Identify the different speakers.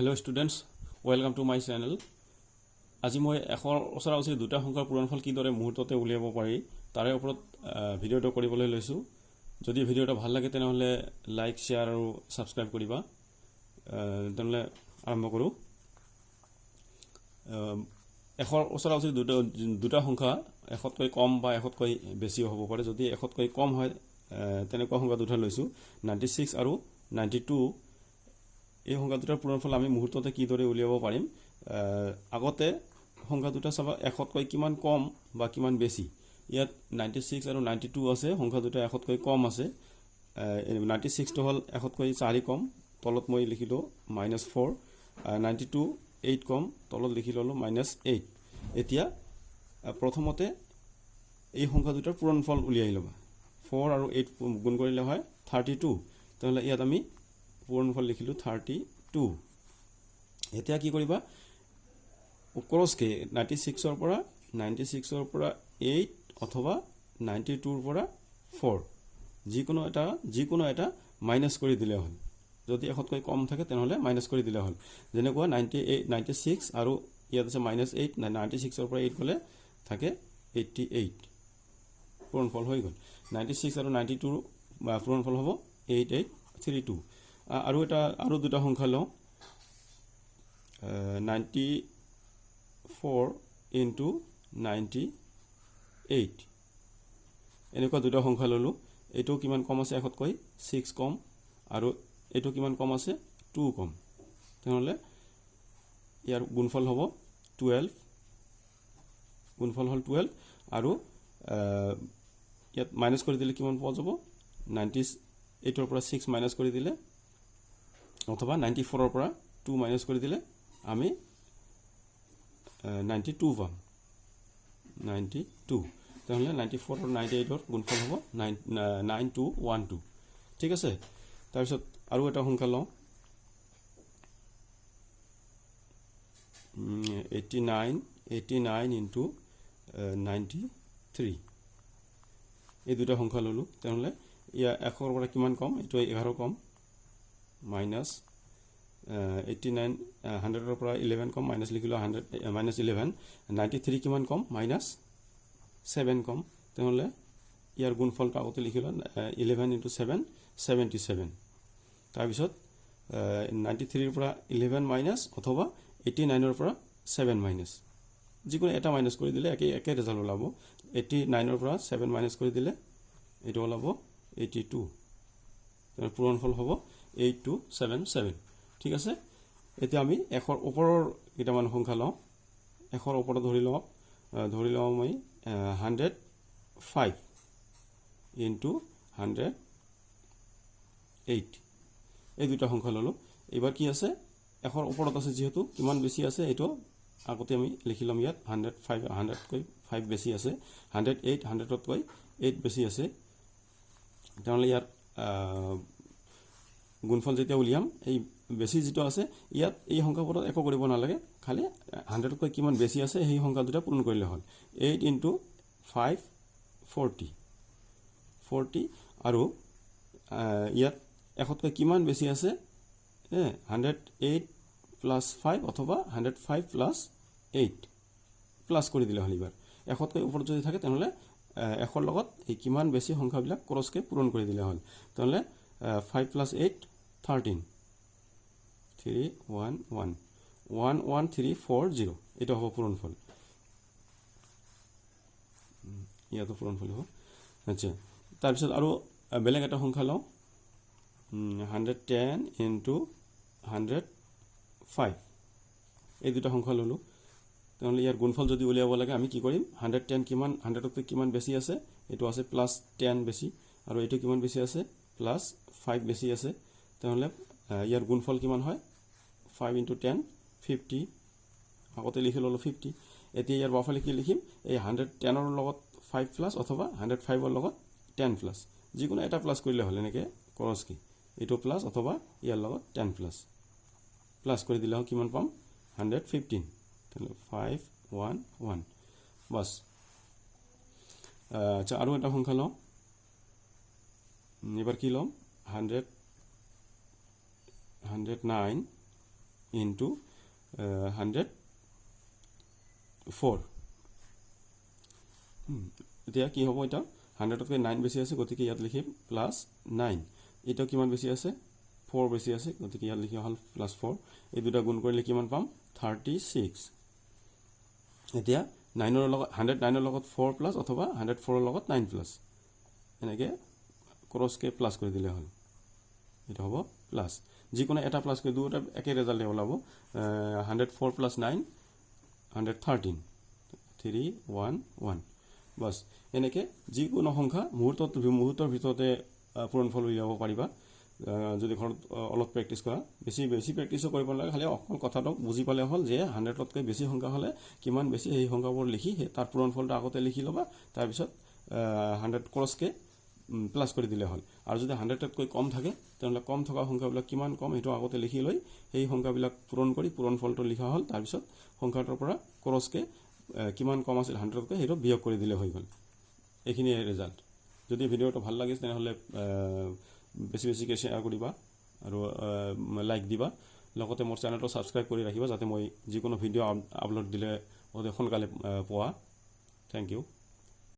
Speaker 1: Hello students, welcome to my channel. আজি মই এখৰ ওচৰা-ওচৰি দুটা সংখ্যাৰ পূৰণফল কিদৰে মুহূৰ্ততে উলিয়াব পাৰি তাৰে ওপৰত ভিডিওটো কৰিবলৈ লৈছো। যদি ভিডিওটো ভাল লাগে তেনহলে লাইক, শেয়াৰ আৰু সাবস্ক্ৰাইব কৰিবা। তেনহলে আৰম্ভ কৰো। এখৰ ওচৰা-ওচৰি দুটা সংখ্যা এখতকৈ কম বা এখতকৈ বেছি হ'ব পাৰে। যদি এখতকৈ কম হয় তেনেকুৱা সংখ্যা দুটা লৈছো 96 আৰু 92। এই সংখ্যা দুটাৰ পূৰণফল আমি মুহূৰ্ততে কিদৰে উলিয়াব পাৰিম। আগতে সংখ্যা দুটা চাবা এখতকৈ কিমান কম বা কিমান বেছি। ইয়াত 96 আৰু 92 আছে, সংখ্যা দুটা এখতকৈ কম আছে। 96 টো হল এখতকৈ 4 কম, তলত মই লিখিলো -4, 92 8 কম, তলত লিখি ললো -8। এতিয়া প্ৰথমতে এই সংখ্যা দুটাৰ পূৰণফল উলিয়াই লবা। 4 আৰু 8 গুণ কৰিলে হয় 32। তেনহলে ইয়াত আমি পূৰণফল লিখিলো 32। এতিয়া কি কৰিবা, ক্ৰছকে 96 ৰ পৰা 8 অথবা 92 ৰ পৰা 4 যিকোনো এটা মাইনাস কৰি দিলে হ'ল। যদি এখতকৈ কম থাকে তেনহলে মাইনাস কৰি দিলে হ'ল। যেনেকুৱা 96 আৰু ইয়াত আছে -8, 96 ৰ পৰা 8 গলে থাকে 88। পূৰণফল হৈ গল। 96 আৰু 92 বা পূৰণফল হ'ব 8832। আৰু দুটা সংখ্যা লওঁ। 94 into 98। এনেকুৱা দুটা সংখ্যা ললো। এইটো কিমান কম আছে এখতকৈ 6 কম, আৰু এইটো কিমান কম আছে 2 কম। তেনহলে ইয়াৰ গুণফল হ'ব 12। গুণফল হ'ল 12 আৰু ইয়াত মাইনাস কৰি দিলে কিমান পোৱা যাব, 98 ৰ পৰা 6 মাইনাস কৰি দিলে অথবা 94 ৰ পৰা 2 মাইনাস কৰি দিলে আমি 92 পাম। 92। তেনহলে 94 আৰু 98 ৰ গুণফল হ'ব 9212। ঠিক আছে। তাৰ পিছত আৰু এটা সংখ্যা লওঁ। 89 into 93। এই দুটা সংখ্যা ললো। তেনহলে ইয়া 1 ৰ পৰা কিমান কম, এইটো 11 কম, -89 100 ৰ পৰা 11 কম, মাইনাস লিখিলো 11। 93 কিমান কম, -7 কম। তেনহলে ইয়াৰ গুণফলটো আগতে লিখিলো 11 into 7 77। তাৰ পিছত 93 ৰ পৰা 11 মাইনাস অথবা 89 ৰ পৰা 7 মাইনাস, যিকোনো এটা মাইনাস কৰি দিলে একে ৰিজাল্ট ওলাব। 89 ৰ পৰা 7 মাইনাস কৰি দিলে এইটো ওলাব 82। তেনে পূৰণফল হ'ব 8277। ঠিক আছে। এতিয়া আমি এখৰ ওপৰৰ কেইটামান সংখ্যা লওঁ। এখৰ ওপৰত ধৰি লওঁ মই 105 into 108। এই দুটা সংখ্যা ললো। এবাৰ কি আছে, এখৰ ওপৰত আছে যিহেতু কিমান বেছি আছে এইটো আগতে আমি লিখি লম। ইয়াত 105 100কৈ 5 বেছি আছে, 108 100তকৈ 8 বেছি আছে। তেনহলে ইয়াত গুণফল যেতিয়া উলিয়াম, এই বেছি যেটো আছে ইয়াত এই সংখ্যাবোৰত একো কৰিব নালাগে, খালি 100তকৈ কিমান বেছি আছে সেই সংখ্যা দুটা পূৰণ কৰিলে হ'ল। 8 into 5 40 আৰু ইয়াত এখতকৈ কিমান বেছি আছে 108 plus 5 অথবা 105 plus 8 প্লাস কৰি দিলে হ'ল। এবাৰ এখতকৈ ওপৰত যদি থাকে তেনহলে এখৰ লগত এই কিমান বেছি সংখ্যাবিলাক ক্ৰছকে পূৰণ কৰি দিলে হ'ল। তেনহলে 5 plus 8 13 311 11340। এটা হ'ব পূৰণফল। ইয়াতো পূৰণফল হ'ব। আচ্ছা, তাৰ পিছত আৰু বেলেগ এটা সংখ্যা লওঁ। 110 into 105। এই দুটা সংখ্যা ললো। তেনহলে ইয়াৰ গুণফল যদি উলিয়াব লাগে আমি কি কৰিম, 110 কিমান 100তকৈ কিমান বেছি আছে, এইটো আছে +10 বেছি, আৰু এইটো কিমান বেছি আছে +5 বেছি আছে। তেনহলে ইয়াৰ গুণফল কিমান হয় 5 into 10 50। আগতে লিখি ললো 50। এতিয়া ইয়াৰ বাওঁফালে কি লিখিম, এই 110 ৰ লগত 5 প্লাস অথবা 105 ৰ লগত 10 প্লাস, যিকোনো এটা প্লাস কৰিলে হ'ল। এনেকে ক্ৰছ কি এইটো প্লাস অথবা ইয়াৰ লগত 10 প্লাস কৰি দিলে হ'ল কিমান পাম 115। তেনহলে 511 বাস। আচ্ছা, আৰু এটা সংখ্যা লওঁ। এবাৰ কি লম, 109 ইনটু 104 এতিয়া কি হ'ব এটা 100তকৈ 9 বেছি আছে গতিকে ইয়াত লিখিম প্লাস 9 এটা কিমান বেছি আছে 4 বেছি আছে গতিকে ইয়াত লিখি হল প্লাস 4 এই দুটা গুণ কৰিলে কিমান পাম 36 এতিয়া 9 ৰ লগত 109 ৰ লগত 4 প্লাস অথবা 104 ৰ লগত 9 প্লাস এনেকে ক্ৰস কে প্লাস কৰি দিলে হল এটা হ'ব প্লাস যিকোনো এটা প্লাস কৰি দুটা একে ৰিজাল্ট ওলাব 104 প্লাস 9 113 311 বাস এনেকে যিকোনো সংখ্যা মুহূৰ্তৰ ভিতৰতে পূৰণফল উলিয়াব পাৰিবা যদি ঘৰত অলপ প্ৰেক্টিস কৰা বেছি প্ৰেক্টিসও কৰিব নালাগে খালি অকল কথাটো বুজি পালে হ'ল যে 100তকৈ বেছি সংখ্যা হলে কিমান বেছি এই সংখ্যাবোৰ লিখি তাৰ পূৰণফলটো আগতে লিখি লবা তাৰ পিছত 100 ক্ৰসকে প্লাস কৰি দিলে হ'ল আৰু যদি 100তকৈ কম থাকে তেনলে কম থকা সংখ্যাবিলাক কিমান কম এটো আগতে লিখি লৈ এই সংখ্যাবিলাক পূৰণ কৰি পূৰণফলটো লিখা হ'ল তাৰ পিছত সংখ্যাটোৰ পৰা ক্ৰসকে কিমান কম আছিল 100তকৈ হেটো বিয়োগ কৰি দিলে হৈ গল এইখিনি ৰিজাল্ট যদি ভিডিওটো ভাল লাগিছে তেনহলে বেছি শেয়াৰ কৰিবা আৰু লাইক দিবা লগতে মোৰ চেনেলটো সাবস্ক্ৰাইব কৰি ৰাখিবা যাতে মই যিকোনো ভিডিও আপলোড দিলে অতি সোনকালে পোৱা থ্যাংক ইউ